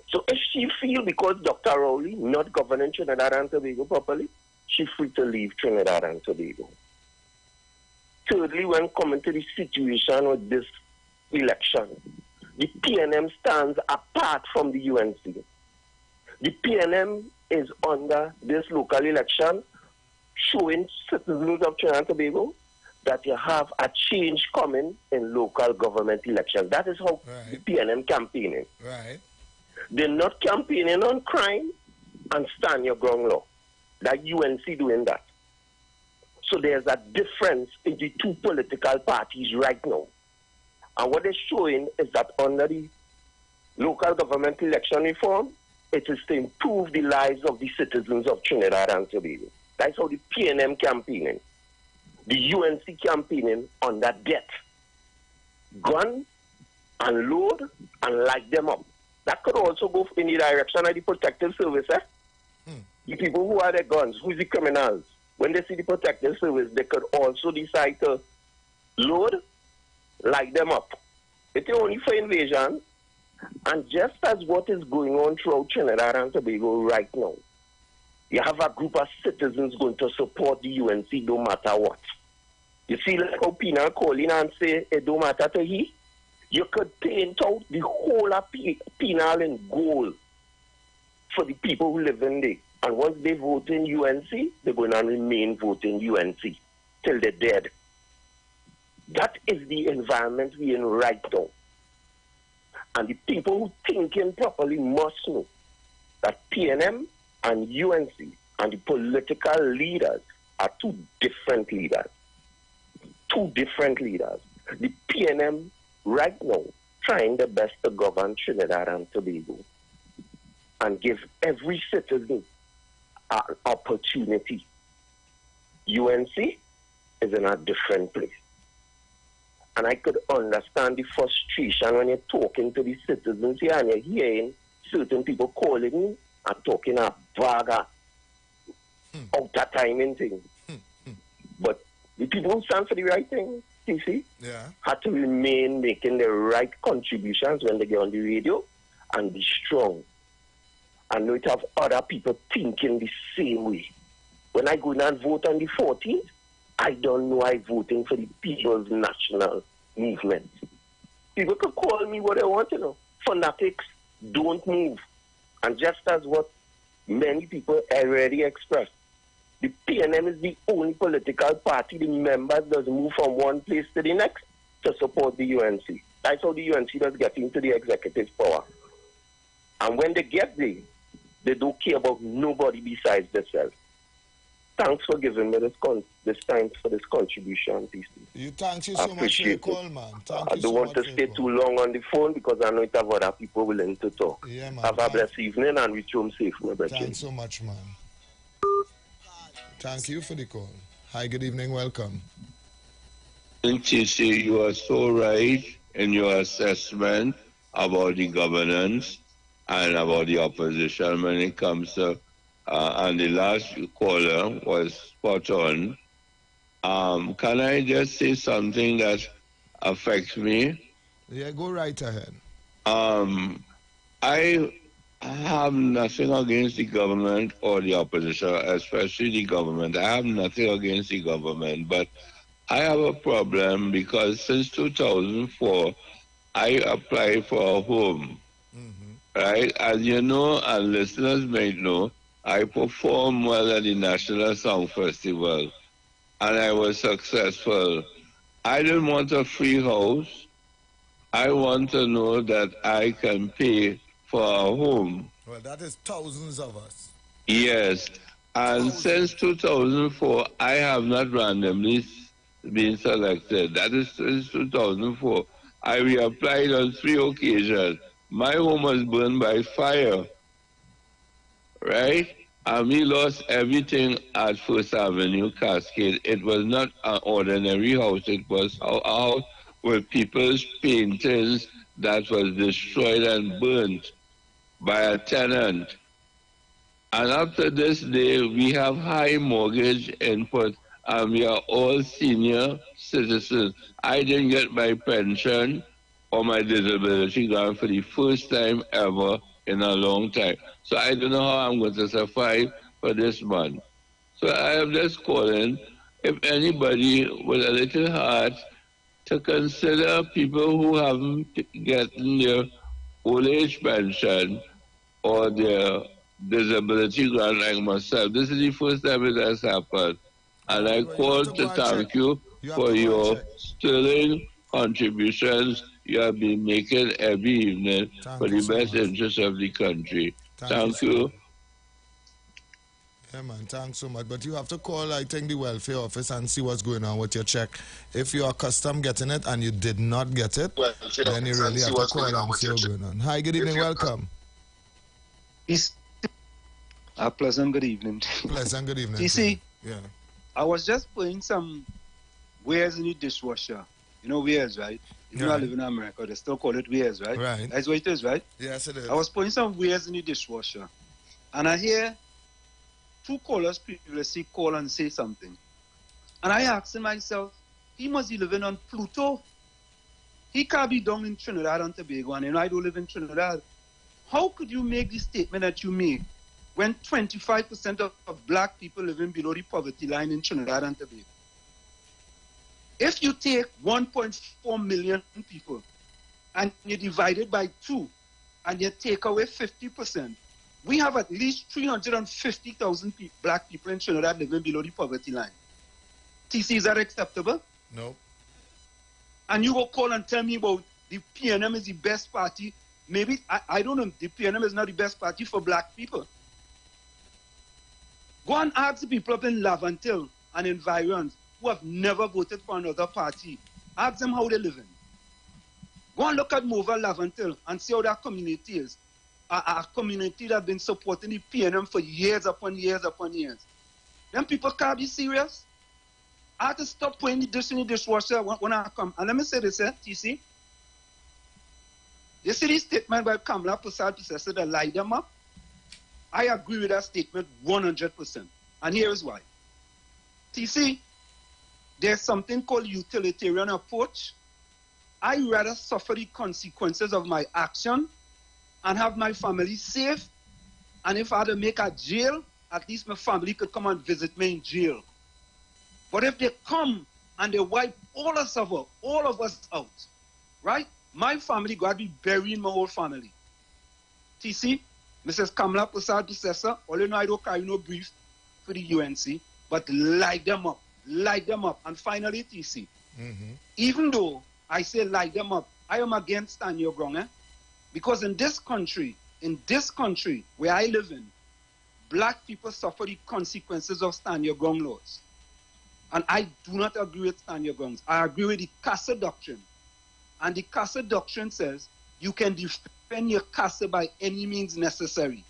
So if she feel because Dr. Rowley not governing Trinidad and Tobago properly, she's free to leave Trinidad and Tobago. Thirdly, when coming to the situation with this election, the PNM stands apart from the UNC. The PNM is under this local election showing citizens of Trinidad and Tobago that you have a change coming in local government elections. That is how the PNM campaigning. Right. They're not campaigning on crime and stand your ground law. That UNC doing that. So there's a difference in the two political parties right now. And what they're showing is that under the local government election reform, it is to improve the lives of the citizens of Trinidad and Tobago. That's how the PNM campaigning. The UNC campaigning on that debt. Gun and load and light them up. That could also go in the direction of the protective service. The people who are the guns, who's the criminals, when they see the protective service, they could also decide to load, light them up. It's only for invasion. And just as what is going on throughout Trinidad and Tobago right now, you have a group of citizens going to support the UNC no matter what. You see, like how Pina call in and say, it don't matter to he. You could paint out the whole of Penal in gold for the people who live in there. And once they vote in UNC, they're going to remain voting UNC till they're dead. That is the environment we're in right now. And the people who thinking properly must know that PNM and UNC and the political leaders are two different leaders. Two different leaders. The PNM right now trying their best to govern Trinidad and Tobago and give every citizen an opportunity. UNC is in a different place. And I could understand the frustration when you're talking to the citizens here and you're hearing certain people calling me and talking a vaga out that timing thing. But the people who stand for the right thing, you see, had to remain making the right contributions when they get on the radio and be strong. and know it have other people thinking the same way. When I go in and vote on the 14th, I don't know I'm voting for the People's National Movement. People could call me what they want to know. Fanatics don't move. And just as what many people already expressed, the PNM is the only political party the members does move from one place to the next to support the UNC. That's how the UNC does get into the executive power. And when they get there, they don't care about nobody besides themselves. Thanks for giving me this time for this contribution, TC. Thank you so much for your call, man. I don't want to stay too long on the phone because I know it have other people willing to talk. Yeah, man. Have a blessed evening and reach home safe, my brother. Thanks so much, man. Thank you for the call. Hi, good evening, welcome. TC, you are so right in your assessment about the governance and about the opposition when it comes to and the last caller was spot on. Can I just say something that affects me? Yeah, go right ahead. I have nothing against the government or the opposition, especially the government. I have nothing against the government, but I have a problem because since 2004, I applied for a home. Right? As you know, and listeners may know, I performed well at the National Song Festival, and I was successful. I didn't want a free house. I want to know that I can pay for a home. Well, that is thousands of us. Yes, and since 2004, I have not randomly been selected. That is since 2004. I reapplied on 3 occasions. My home was burned by fire, right? And we lost everything at First Avenue Cascade. It was not an ordinary house. It was a house with people's paintings that was destroyed and burnt by a tenant. And up to this day, we have high mortgage input, and we are all senior citizens. I didn't get my pension or my disability grant for the first time ever in a long time. So I don't know how I'm going to survive for this month. So I am just calling, if anybody with a little heart, to consider people who haven't gotten their old age pension or their disability grant like myself. This is the first time it has happened. And I call to thank you for your sterling contributions you have been making every evening for the best interest of the country. Thank you. Yeah, man, thanks so much. But you have to call, I think, the welfare office and see what's going on with your check. If you're accustomed getting it and you did not get it, then you really have to call and see what's going on. Hi, good evening, welcome. A pleasant good evening. Pleasant good evening. You see, yeah. I was just putting some wares in the dishwasher. You know wares, right? You know I live in America, they still call it wares, right? Right. That's what it is, right? Yes, it is. I was putting some wares in the dishwasher. And I hear 2 callers previously call and say something. And I asked myself, he must be living on Pluto. He can't be down in Trinidad and Tobago, and you know I don't live in Trinidad. How could you make the statement that you make when 25% of black people living below the poverty line in Trinidad and Tobago? If you take 1.4 million people and you divide it by 2 and you take away 50%, we have at least 350,000 black people in Trinidad living below the poverty line. TC, is that acceptable? No. And you will call and tell me about the PNM is the best party. Maybe, I don't know, the PNM is not the best party for black people. Go and ask the people up in Lavantil and environs who have never voted for another party. Ask them how they're living. Go and look at Mova Lavantil and see how that community is. A community that has been supporting the PNM for years upon years upon years. Them people can't be serious. I have to stop putting the dish in the dishwasher when I come. And let me say this, TC. You see this statement by Kamala Prasad said that lied them up? I agree with that statement 100%. And here is why. TC, there's something called utilitarian approach. I rather suffer the consequences of my action and have my family safe And if I had to make a jail, at least my family could come and visit me in jail. But if they come and they wipe all of us out, right? My family got to be burying my whole family. TC, Mrs. Kamala Prasad Bissessa, all you know, I don't carry no brief for the UNC, but light them up. And finally, TC, even though I say light them up, I am against stand your ground, because in this country where I live in, black people suffer the consequences of stand your ground laws. And I do not agree with stand your grounds. I agree with the Casa Doctrine. And the Casa Doctrine says you can defend your casa by any means necessary.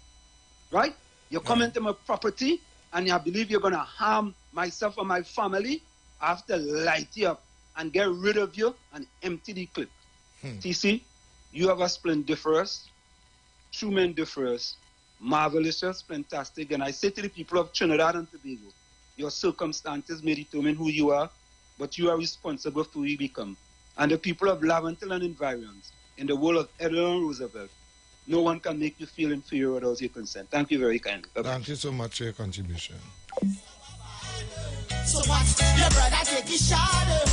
Right? You come into my property and you believe you're going to harm myself or my family, I have to light you up and get rid of you and empty the clip. TC, you have a splendiferous, tremendous, marvelous, fantastic. And I say to the people of Trinidad and Tobago, your circumstances may determine who you are, but you are responsible for who you become. And the people of Laventille and environs, in the world of Eleanor Roosevelt, no one can make you feel inferior without your consent. Thank you very kindly. Bye-bye. Thank you so much for your contribution. So what? Your brother take his shadow.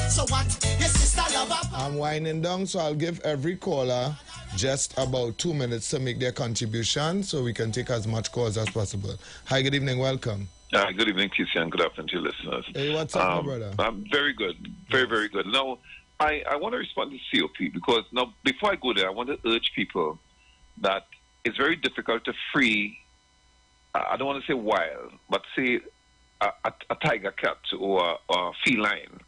So what? Your sister love up. I'm winding down, so I'll give every caller just about 2 minutes to make their contribution so we can take as much calls as possible. Hi, good evening, welcome. Good evening, TC, and good afternoon to your listeners. Hey, what's up, my brother? I'm very good. Very, very good. Now, I want to respond to COP because now, before I go there, I want to urge people that it's very difficult to free, I don't want to say wild, but say a tiger cat or a feline.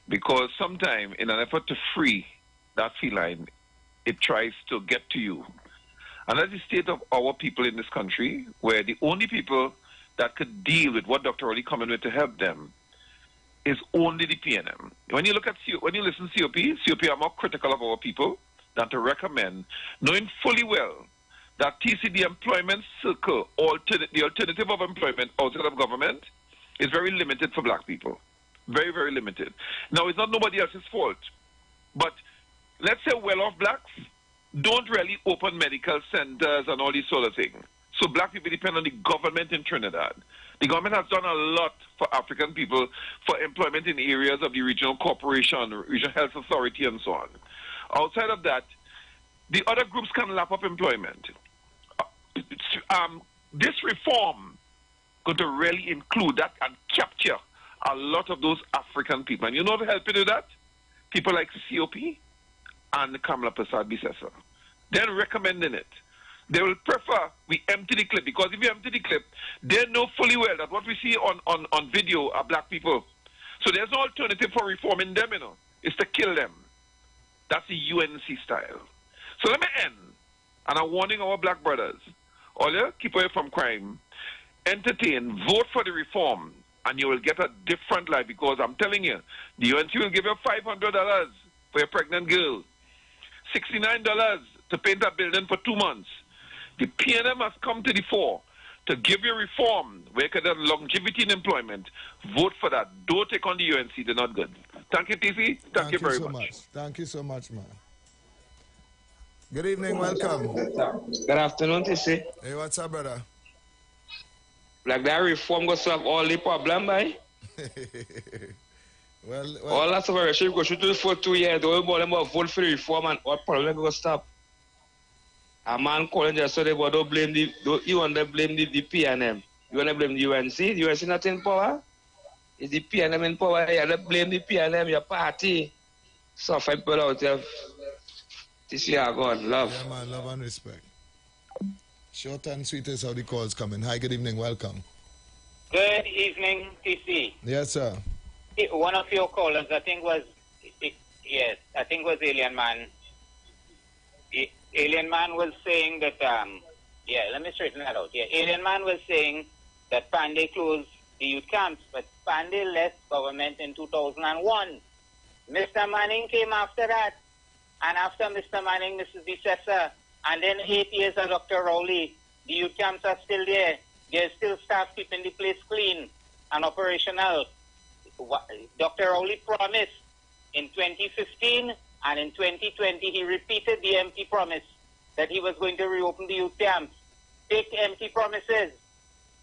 Because sometimes, in an effort to free that feline, it tries to get to you. And that's the state of our people in this country, where the only people that could deal with what Dr. Oli coming with to help them is only the PNM. When you listen to COP are more critical of our people than to recommend, knowing fully well that TCD employment circle, the alternative of employment outside of government, is very limited for black people. Very, very limited. Now, it's not nobody else's fault, but let's say well-off blacks don't really open medical centers and all these sort of things. So black people depend on the government in Trinidad. The government has done a lot for African people for employment in areas of the regional corporation, regional health authority, and so on. Outside of that, the other groups can lap up employment. This reform going to really include that and capture a lot of those African people. And you know what help you do that? People like COP and Kamala Prasad Bissessa. They're recommending it. They will prefer we empty the clip, because if you empty the clip, they know fully well that what we see on video are black people. So there's no alternative for reforming them, is to kill them. That's the UNC style. So let me end, and I'm warning our black brothers, all you keep away from crime, entertain, vote for the reform, and you will get a different life, because I'm telling you, the UNC will give you $500 for your pregnant girl, $69 to paint a building for 2 months. The PNM has come to the fore to give you reform where you can have longevity in employment. Vote for that. Don't take on the UNC. They're not good. Thank you, TC. Thank you very much. Thank you so much, man. Good evening. Welcome. Good afternoon, TC. Hey, what's up, brother? Like that reform goes to have all the problem, boy. well, all that's over. She go shoot for 2 years. Don't worry about vote for the reform and all problem go stop. A man calling just so they don't blame you want to blame the PNM. You want to blame the UNC? The UNC not in power? Is the PNM in power? You have to blame the PNM, your party. So people out there. This year, God, love. Yeah, man, love and respect. Short and sweet is how the calls coming. Hi, good evening, welcome. Good evening, TC. Yes, sir. One of your callers, I think was Alien Man. Alien Man was saying that, let me straighten that out. Yeah, Alien Man was saying that Pandey closed the youth camps, but Pandey left government in 2001. Mr. Manning came after that, and after Mr. Manning, Mrs. Bissessa, and then 8 years of Dr. Rowley, the youth camps are still there. There's still staff keeping the place clean and operational. Dr. Rowley promised in 2015 and in 2020 he repeated the empty promise that he was going to reopen the youth camps. take empty promises.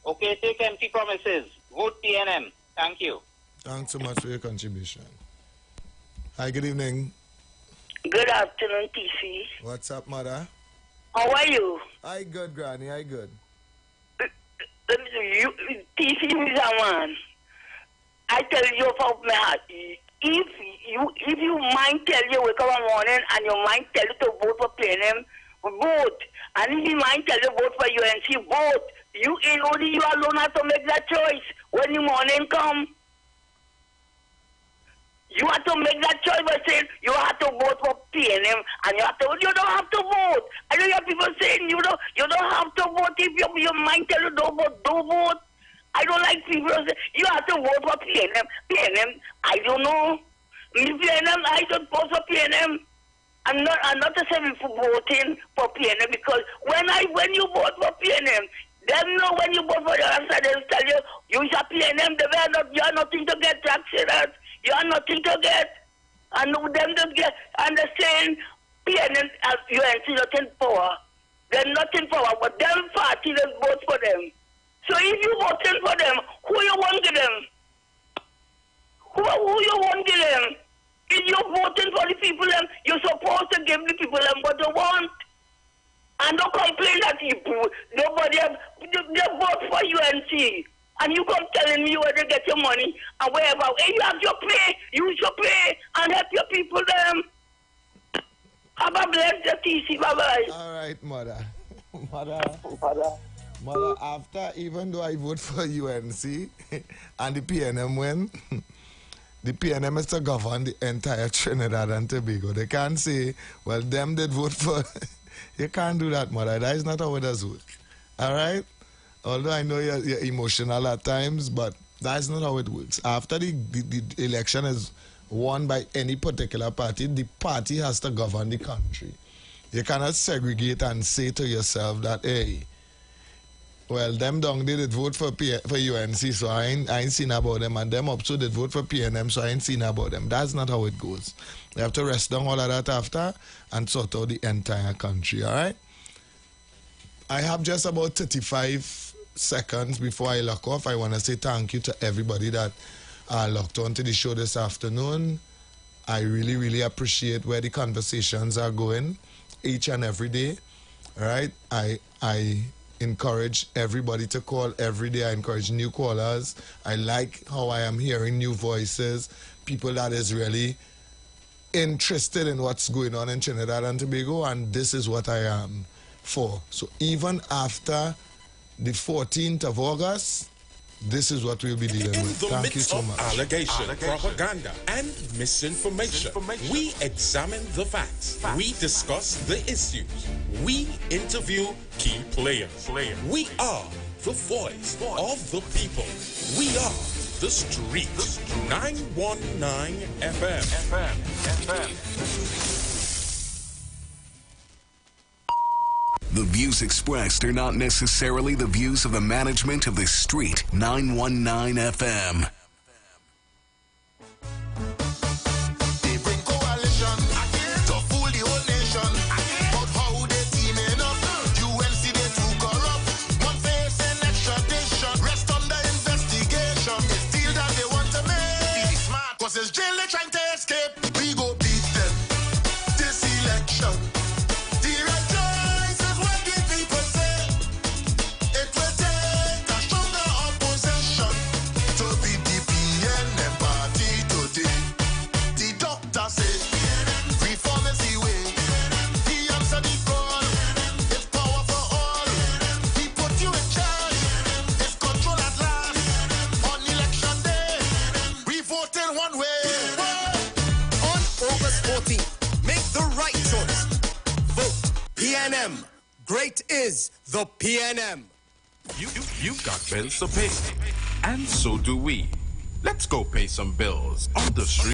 Okay, take empty promises. Vote PNM. Thank you. Thanks so much for your contribution. Hi, good evening. Good afternoon, TC. What's up, mother? How are you? I good, Granny. I good. You, TC is a man. I tell you from my heart. If you mind tell you wake up in the morning and your mind tell you to vote for PNM, vote. And if you mind tell you vote for UNC, vote. You ain't only you alone have to make that choice when the morning come. You have to make that choice by saying you have to vote for PNM and you don't have to vote. I know you have people saying you don't have to vote if your mind tell you don't vote. I don't like people say you have to vote for PNM. PNM, I don't know. PNM, I don't vote for PNM. I'm not saying for voting for PNM because when you vote for PNM, them know when you vote for the other side, they'll tell you use a PNM, you have nothing to get taxed at. You have nothing to get. And them don't get understand PNM as UNC nothing power. They're nothing power, but them party just vote for them. So if you voting for them, who you want to them? Who you want to them? If you're voting for the people, you're supposed to give the people what they want. And don't complain that nobody they vote for UNC. And you come telling me where they get your money and wherever. Hey, you have your pay, you should pay and help your people them. Have a blessed TC, bye-bye. All right, mother. Mother, after, even though I vote for UNC and the PNM win, the PNM is to govern the entire Trinidad and Tobago. They can't say, well, them did vote for... You can't do that, mother. That is not how it does work. All right? Although I know you're emotional at times, but that's not how it works. After the election is won by any particular party, the party has to govern the country. You cannot segregate and say to yourself that, hey, well, them down there did vote for UNC, so I ain't seen about them, and them up so did vote for PNM, so I ain't seen about them. That's not how it goes. You have to rest down all of that after and sort out the entire country, all right? I have just about 35 seconds before I lock off. I want to say thank you to everybody that locked on to the show this afternoon. I really, really appreciate where the conversations are going each and every day, all right? I encourage everybody to call every day. I encourage new callers. I like how I am hearing new voices, people that is really interested in what's going on in Trinidad and Tobago, and this is what I am for. So even after the 14th of August, this is what we'll be dealing with. Thank you so much. Allegation, propaganda, and misinformation. We examine the facts. We discuss the issues. We interview key players. We are the voice of the people. We are The Street. 919 FM. The views expressed are not necessarily the views of the management of The Street 919 FM. They bring coalition to fool the whole nation. But how they teaming up? UNC they too corrupt. One facing extradition. Rest under investigation. It's deal that they want to make. Be smart, cause it's jail they're trying to escape. We go beat them this election. PNM. Great is the PNM. You've got bills to pay, and so do we. Let's go pay some bills on The Street.